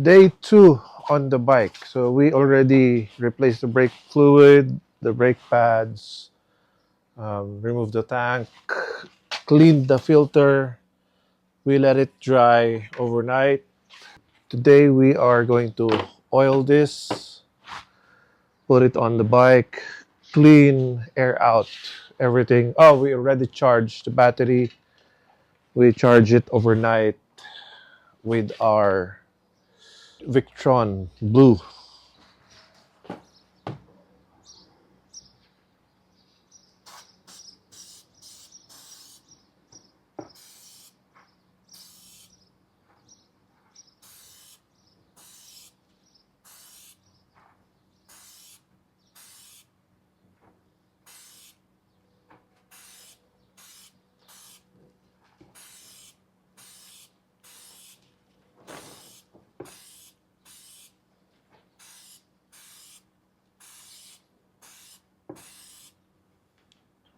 Day 2 on the bike. So we already replaced the brake fluid, the brake pads, removed the tank, cleaned the filter. We let it dry overnight. Today we are going to oil this, put it on the bike, clean, air out everything. Oh, we already charged the battery. We charge it overnight with our Victron Blue.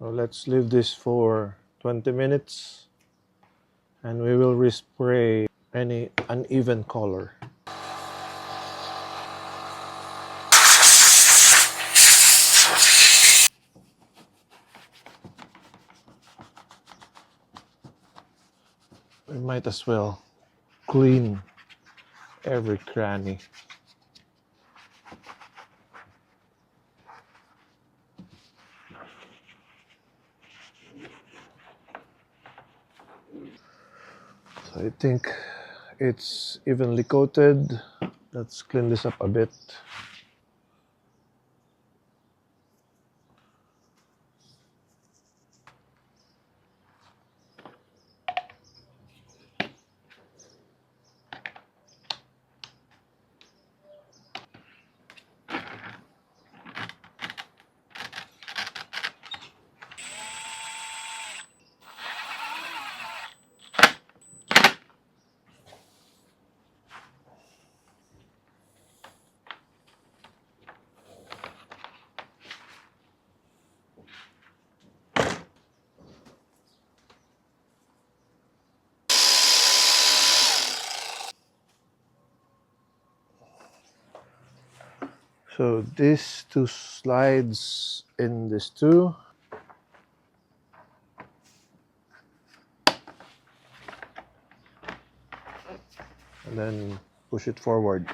So let's leave this for 20 minutes and we will respray any uneven color. We might as well clean every cranny. So I think it's evenly coated. Let's clean this up a bit. So these two slides in this too. And then push it forward.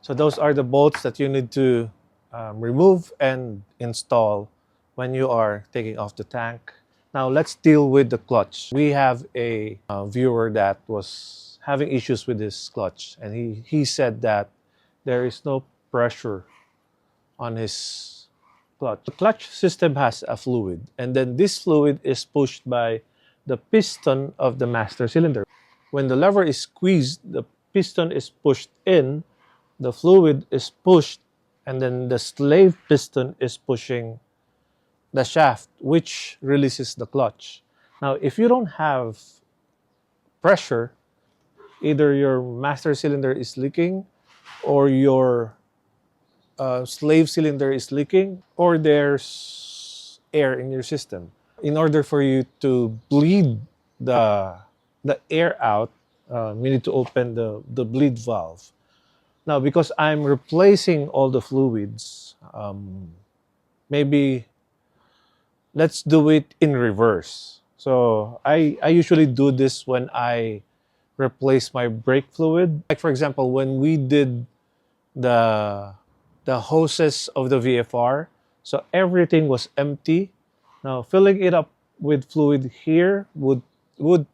So those are the bolts that you need to remove and install when you are taking off the tank. Now let's deal with the clutch. We have a viewer that was having issues with his clutch, and he said that there is no pressure on his clutch. The clutch system has a fluid, and then this fluid is pushed by the piston of the master cylinder. When the lever is squeezed, the piston is pushed in, the fluid is pushed, and then the slave piston is pushing the shaft, which releases the clutch. Now, if you don't have pressure, either your master cylinder is leaking, or your slave cylinder is leaking, or there's air in your system. In order for you to bleed the, the air out, you need to open the bleed valve. Now, because I'm replacing all the fluids, maybe let's do it in reverse. So I usually do this when I replace my brake fluid. Like for example, when we did the hoses of the VFR, so everything was empty. Now filling it up with fluid here would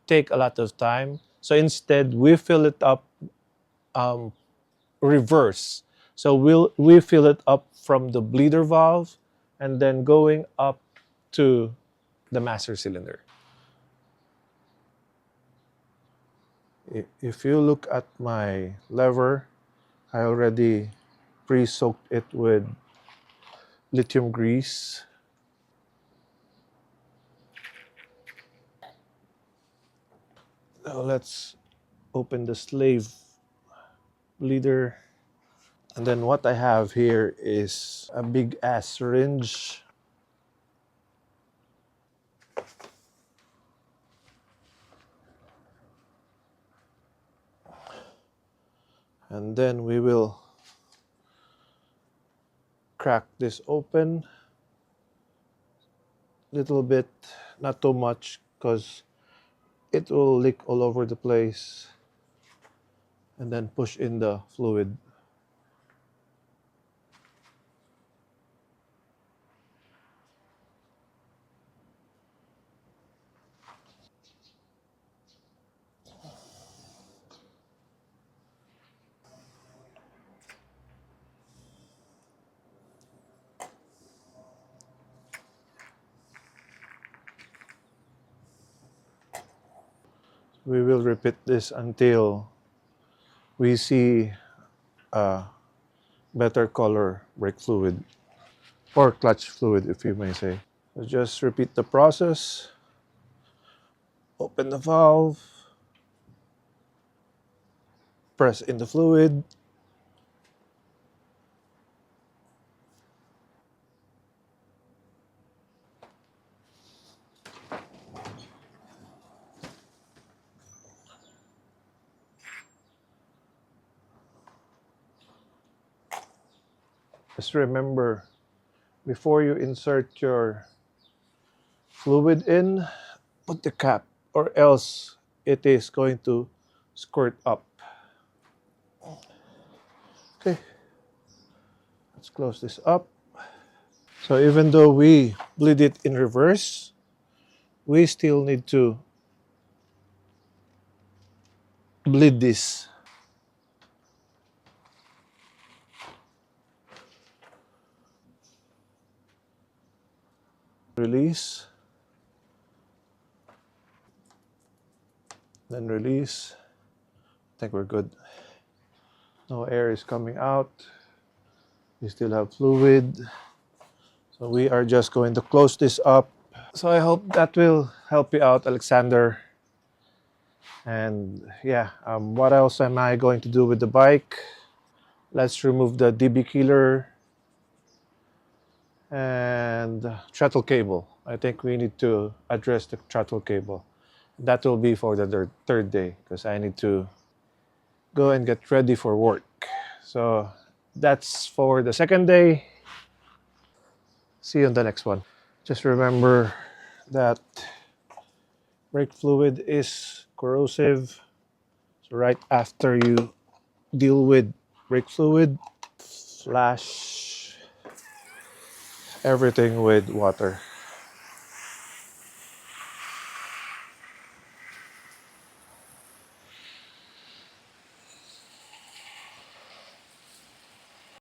take a lot of time. So instead, we fill it up um, reverse. So we fill it up from the bleeder valve and then going up to the master cylinder. If you look at my lever, I already pre-soaked it with lithium grease. Now let's open the slave bleeder. And then what I have here is a big ass syringe. And then we will crack this open a little bit, not too much, because it will leak all over the place. And then push in the fluid. We will repeat this until we see a better color brake fluid, or clutch fluid if you may say. So just repeat the process. Open the valve, press in the fluid, just remember, before you insert your fluid in, put the cap, or else it is going to squirt up. Okay, let's close this up. So even though we bleed it in reverse, we still need to bleed this. Release, then release. I think we're good. No air is coming out. We still have fluid. So we are just going to close this up. So I hope that will help you out, Alexander. And yeah, what else am I going to do with the bike? Let's remove the DB killer and throttle cable. I think we need to address the throttle cable. That will be for the third day, because I need to go and get ready for work. So that's for the second day. See you on the next one. Just remember that brake fluid is corrosive. So right after you deal with brake fluid, flash everything with water.